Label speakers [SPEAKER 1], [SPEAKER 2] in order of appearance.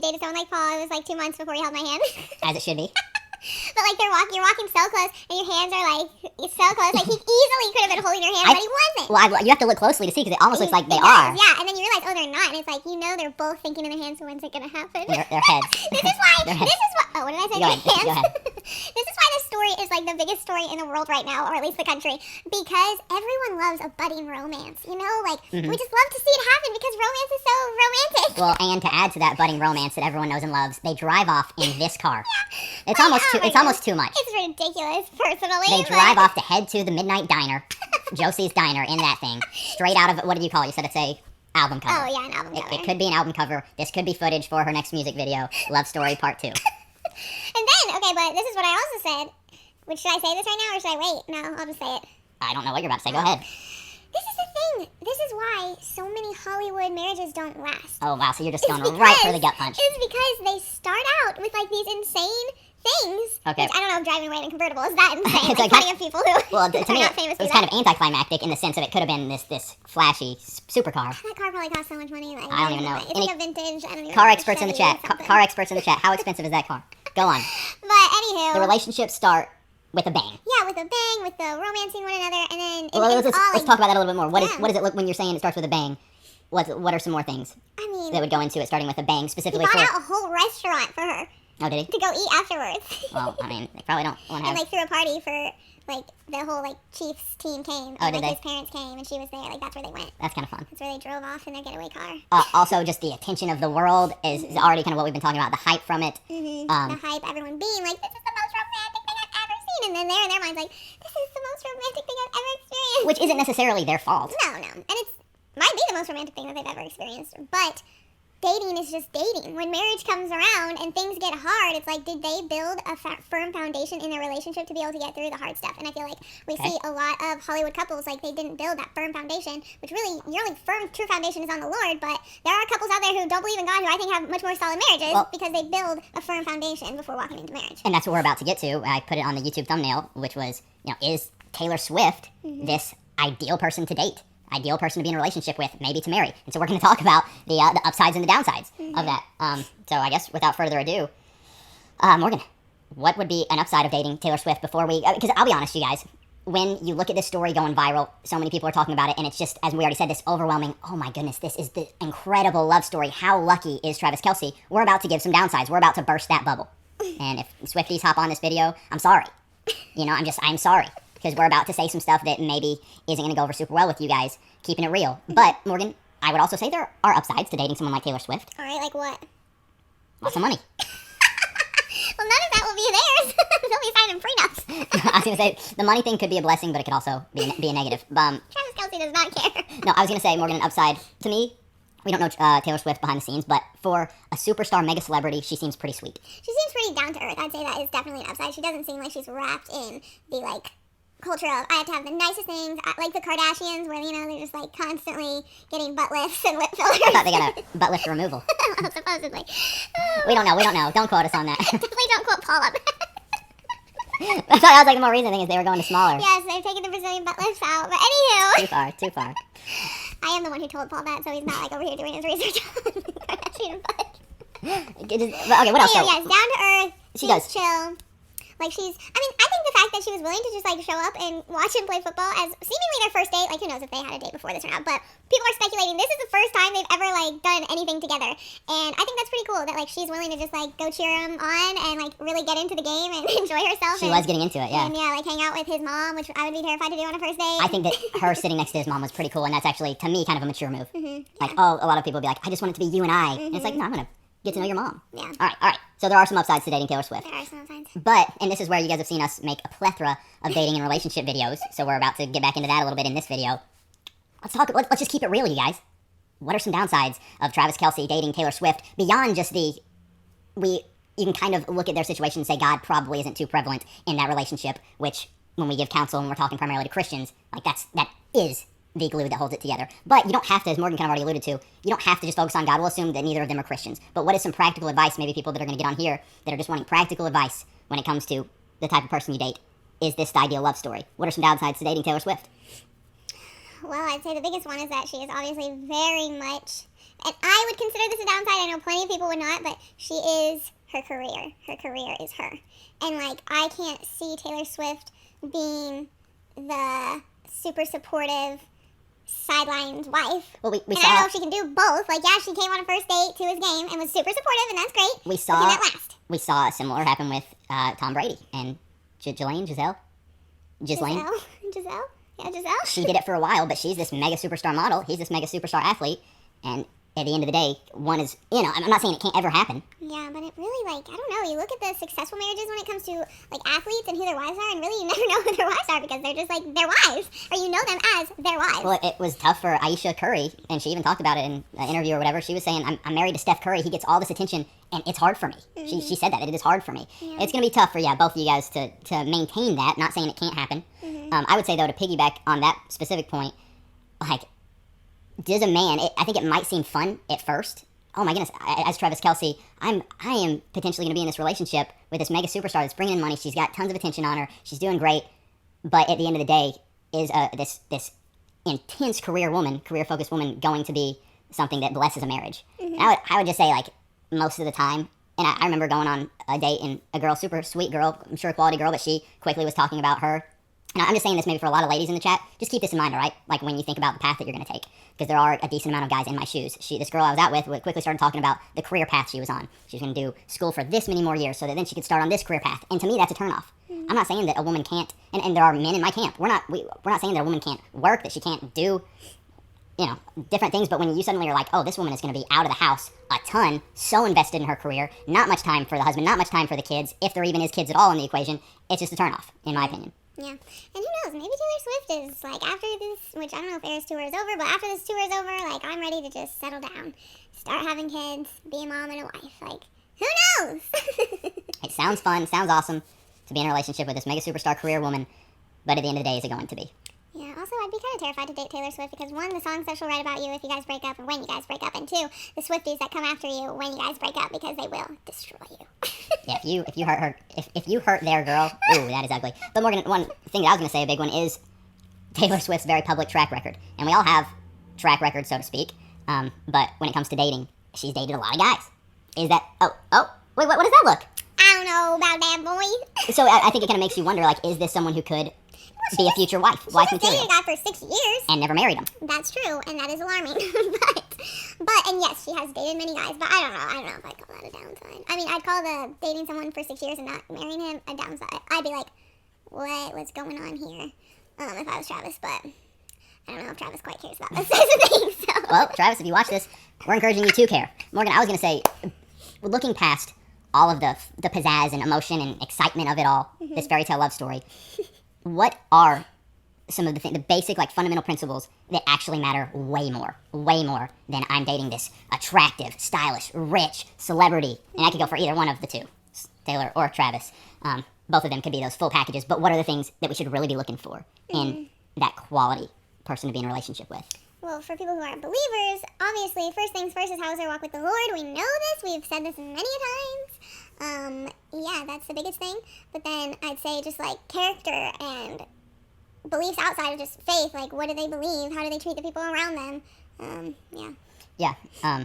[SPEAKER 1] dated someone like Paul. It was like 2 months before he held my hand.
[SPEAKER 2] As it should be.
[SPEAKER 1] But like you're walking so close, and your hands are like so close. Like he easily could have been holding your hand, but he wasn't.
[SPEAKER 2] Well, you have to look closely to see because it almost looks like they are.
[SPEAKER 1] Yeah, and then you realize, oh, they're not. And it's like they're both thinking in their hands. So when's it gonna happen?
[SPEAKER 2] Their heads.
[SPEAKER 1] This is why. Oh, what did I say?
[SPEAKER 2] Go ahead.
[SPEAKER 1] This is why this story is like the biggest story in the world right now, or at least the country, because everyone loves a budding romance. You know, like we just love to see it happen because romance is so romantic.
[SPEAKER 2] Well, and to add to that budding romance that everyone knows and loves, they drive off in this car.
[SPEAKER 1] Yeah.
[SPEAKER 2] It's almost too much.
[SPEAKER 1] It's ridiculous, personally.
[SPEAKER 2] They drive off to head to the Midnight Diner, Josie's Diner, in that thing, straight out of, what did you call it? You said it's a album cover.
[SPEAKER 1] Oh, yeah, an album cover.
[SPEAKER 2] It could be an album cover. This could be footage for her next music video, Love Story Part 2.
[SPEAKER 1] And then, okay, but this is what I also said. Should I say this right now, or should I wait? No, I'll just say it.
[SPEAKER 2] I don't know what you're about to say. Go ahead.
[SPEAKER 1] This is the thing. This is why so many Hollywood marriages don't last.
[SPEAKER 2] Oh, wow, so you're just going right for the gut punch.
[SPEAKER 1] It's because they start out with, like, these insane things.
[SPEAKER 2] Okay.
[SPEAKER 1] Which I don't know if driving away in a convertible is that insane.
[SPEAKER 2] It's
[SPEAKER 1] like, plenty of people who
[SPEAKER 2] well, to
[SPEAKER 1] are
[SPEAKER 2] me,
[SPEAKER 1] not famous
[SPEAKER 2] it was
[SPEAKER 1] do
[SPEAKER 2] kind
[SPEAKER 1] that.
[SPEAKER 2] of anticlimactic in the sense that it could have been this flashy supercar.
[SPEAKER 1] That car probably cost so much money. Like,
[SPEAKER 2] I don't even know.
[SPEAKER 1] It's like a vintage. I don't even
[SPEAKER 2] Car
[SPEAKER 1] know.
[SPEAKER 2] experts in the chat. Car experts in the chat. How expensive is that car? Go on.
[SPEAKER 1] But anywho.
[SPEAKER 2] The relationships start with a bang.
[SPEAKER 1] Yeah, with a bang, with the romancing one another, and then
[SPEAKER 2] let's talk about that a little bit more. What does it look when you're saying it starts with a bang? What are some more things that would go into it starting with a bang specifically?
[SPEAKER 1] He bought out a whole restaurant for her.
[SPEAKER 2] Oh, did he?
[SPEAKER 1] To go eat afterwards.
[SPEAKER 2] Well, I mean, they probably don't want to have...
[SPEAKER 1] And, like, threw a party for, like, the whole, like, Chiefs team came.
[SPEAKER 2] Oh,
[SPEAKER 1] and,
[SPEAKER 2] did
[SPEAKER 1] like,
[SPEAKER 2] they?
[SPEAKER 1] his parents came, and she was there. Like, that's where they went.
[SPEAKER 2] That's kind of fun.
[SPEAKER 1] That's where they drove off in their getaway car.
[SPEAKER 2] Also, just the attention of the world is already kind of what we've been talking about. The hype from it.
[SPEAKER 1] The hype, everyone being like, this is the most romantic thing I've ever seen. And then they're in their minds like, this is the most romantic thing I've ever experienced.
[SPEAKER 2] Which isn't necessarily their fault.
[SPEAKER 1] No. And it's might be the most romantic thing that they've ever experienced. But dating is just dating. When marriage comes around and things get hard, it's like, did they build a firm foundation in their relationship to be able to get through the hard stuff? And I feel like we see a lot of Hollywood couples, like, they didn't build that firm foundation, which really, your only firm, true foundation is on the Lord. But there are couples out there who don't believe in God who I think have much more solid marriages because they build a firm foundation before walking into marriage.
[SPEAKER 2] And that's what we're about to get to. I put it on the YouTube thumbnail, which was, is Taylor Swift this ideal person to date? Ideal person to be in a relationship with, maybe to marry. And so we're going to talk about the upsides and the downsides of that. So I guess without further ado, Morgan, what would be an upside of dating Taylor Swift before we... Because I'll be honest, you guys, when you look at this story going viral, so many people are talking about it, and it's just, as we already said, this overwhelming, oh my goodness, this is the incredible love story. How lucky is Travis Kelce? We're about to give some downsides. We're about to burst that bubble. And if Swifties hop on this video, I'm sorry. I'm sorry. Because we're about to say some stuff that maybe isn't going to go over super well with you guys, keeping it real. But, Morgan, I would also say there are upsides to dating someone like Taylor Swift.
[SPEAKER 1] All right, like what?
[SPEAKER 2] Lots of money.
[SPEAKER 1] Well, none of that will be theirs. They'll be signing prenups.
[SPEAKER 2] I was going to say, the money thing could be a blessing, but it could also be a negative.
[SPEAKER 1] Travis Kelce does not care.
[SPEAKER 2] No, I was going to say, Morgan, an upside. To me, we don't know Taylor Swift behind the scenes, but for a superstar mega celebrity, she seems pretty sweet.
[SPEAKER 1] She seems pretty down to earth. I'd say that is definitely an upside. She doesn't seem like she's wrapped in the, like, culture of, I have to have the nicest things, like the Kardashians, where, they're just, like, constantly getting butt lifts and lip fillers.
[SPEAKER 2] I thought they got a butt lift removal.
[SPEAKER 1] Well, supposedly.
[SPEAKER 2] We don't know. Don't quote us on that.
[SPEAKER 1] Definitely don't quote Paula.
[SPEAKER 2] I thought that was, like, the more recent thing is they were going to smaller.
[SPEAKER 1] Yes, they're taking the Brazilian butt lifts out, but anywho.
[SPEAKER 2] Too far.
[SPEAKER 1] I am the one who told Paul that, so he's not, like, over here doing his research on the Kardashian butt.
[SPEAKER 2] Okay, what else?
[SPEAKER 1] Yes, down to earth.
[SPEAKER 2] She does.
[SPEAKER 1] Chill. Like, I think the fact that she was willing to just, like, show up and watch him play football as seemingly their first date, like, who knows if they had a date before this or not, but people are speculating this is the first time they've ever, like, done anything together, and I think that's pretty cool that, like, she's willing to just, like, go cheer him on and, like, really get into the game and enjoy herself.
[SPEAKER 2] She was getting into it, yeah.
[SPEAKER 1] And, yeah, like, hang out with his mom, which I would be terrified to do on a first date.
[SPEAKER 2] I think that her sitting next to his mom was pretty cool, and that's actually, to me, kind of a mature move. Like, a lot of people would be like, I just want it to be you and I. And it's like, no, I'm going to get to know your mom.
[SPEAKER 1] Yeah.
[SPEAKER 2] All right. So there are some upsides to dating Taylor Swift.
[SPEAKER 1] There are some upsides.
[SPEAKER 2] But, and this is where you guys have seen us make a plethora of dating and relationship videos, so we're about to get back into that a little bit in this video. Let's just keep it real, you guys. What are some downsides of Travis Kelce dating Taylor Swift beyond just you can kind of look at their situation and say God probably isn't too prevalent in that relationship, which when we give counsel and we're talking primarily to Christians, like that is the glue that holds it together. But you don't have to, as Morgan kind of already alluded to, you don't have to just focus on God. We'll assume that neither of them are Christians. But what is some practical advice, maybe people that are going to get on here that are just wanting practical advice when it comes to the type of person you date? Is this the ideal love story? What are some downsides to dating Taylor Swift?
[SPEAKER 1] Well, I'd say the biggest one is that she is obviously very much and I would consider this a downside. I know plenty of people would not, but she is her career. Her career is her. And, like, I can't see Taylor Swift being the super supportive, sidelined wife.
[SPEAKER 2] Well, we
[SPEAKER 1] and
[SPEAKER 2] saw.
[SPEAKER 1] I don't know if she can do both. Like, yeah, she came on a first date to his game and was super supportive, and that's great.
[SPEAKER 2] We
[SPEAKER 1] But
[SPEAKER 2] saw.
[SPEAKER 1] can that last?
[SPEAKER 2] We saw a similar happen with Tom Brady and Giselle.
[SPEAKER 1] Giselle? Yeah, Giselle?
[SPEAKER 2] She did it for a while, but she's this mega superstar model. He's this mega superstar athlete, and at the end of the day, one is, I'm not saying it can't ever happen.
[SPEAKER 1] Yeah, but it really, like, I don't know. You look at the successful marriages when it comes to, like, athletes and who their wives are, and really you never know who their wives are because they're just, like, their wives. Or you know them as their wives.
[SPEAKER 2] Well, it was tough for Aisha Curry, and she even talked about it in an interview or whatever. She was saying, I'm married to Steph Curry. He gets all this attention, and it's hard for me. She said that. It is hard for me.
[SPEAKER 1] Yeah.
[SPEAKER 2] It's going to be tough for, both of you guys to maintain that. Not saying it can't happen. I would say, though, to piggyback on that specific point, like, does a man, I think it might seem fun at first. Oh my goodness, as Travis Kelce, I am potentially going to be in this relationship with this mega superstar that's bringing in money. She's got tons of attention on her. She's doing great. But at the end of the day, is this intense career-focused woman going to be something that blesses a marriage? And I would just say, like, most of the time, and I remember going on a date and a girl, super sweet girl, I'm sure a quality girl, but she quickly was talking about her. And I'm just saying this maybe for a lot of ladies in the chat. Just keep this in mind, all right? Like when you think about the path that you're going to take. Because there are a decent amount of guys in my shoes. This girl I was out with quickly started talking about the career path she was on. She was going to do school for this many more years so that then she could start on this career path. And to me, that's a turnoff. I'm not saying that a woman can't, and there are men in my camp. We're not saying that a woman can't work, that she can't do, different things. But when you suddenly are like, oh, this woman is going to be out of the house a ton, so invested in her career, not much time for the husband, not much time for the kids, if there even is kids at all in the equation, it's just a turnoff, in my opinion.
[SPEAKER 1] Yeah. And who knows? Maybe Taylor Swift is, like, after this, which I don't know if Eras tour is over, but after this tour is over, like, I'm ready to just settle down, start having kids, be a mom and a wife. Like, who knows?
[SPEAKER 2] It sounds fun, sounds awesome to be in a relationship with this mega superstar career woman, but at the end of the day, is it going to be?
[SPEAKER 1] Yeah, also, I'd be kind of terrified to date Taylor Swift because, one, the songs that she'll write about you if you guys break up and when you guys break up, and two, the Swifties that come after you when you guys break up because they will destroy you.
[SPEAKER 2] Yeah, if you hurt her, if you hurt their girl, ooh, that is ugly. But Morgan, one thing that I was going to say, a big one, is Taylor Swift's very public track record. And we all have track records, so to speak. But when it comes to dating, she's dated a lot of guys. Is that, wait, what does that look?
[SPEAKER 1] I don't know about that, boy.
[SPEAKER 2] So I think it kind of makes you wonder, like, is this someone who could be a future wife
[SPEAKER 1] She just
[SPEAKER 2] material,
[SPEAKER 1] dated a guy for 6 years.
[SPEAKER 2] and never married him?
[SPEAKER 1] That's true, and that is alarming. and yes, she has dated many guys, but I don't know if I'd call that a downside. I mean, I'd call the dating someone for 6 years and not marrying him a downside. I'd be like, what's going on here? If I was Travis, but I don't know if Travis quite cares about those types of things. So.
[SPEAKER 2] Well, Travis, if you watch this, we're encouraging you to care. Morgan, I was going to say, looking past all of the pizzazz and emotion and excitement of it all, this fairy tale love story, what are some of the basic, like, fundamental principles that actually matter way more than I'm dating this attractive, stylish, rich celebrity? And I could go for either one of the two, Taylor or Travis. Both of them could be those full packages, but what are the things that we should really be looking for in that quality person to be in a relationship with?
[SPEAKER 1] Well, for people who aren't believers, obviously, first things first is how is their walk with the Lord. We know this. We've said this many times. Yeah, that's the biggest thing. But then I'd say just, like, character and beliefs outside of just faith. Like, what do they believe? How do they treat the people around them? Yeah.
[SPEAKER 2] Yeah,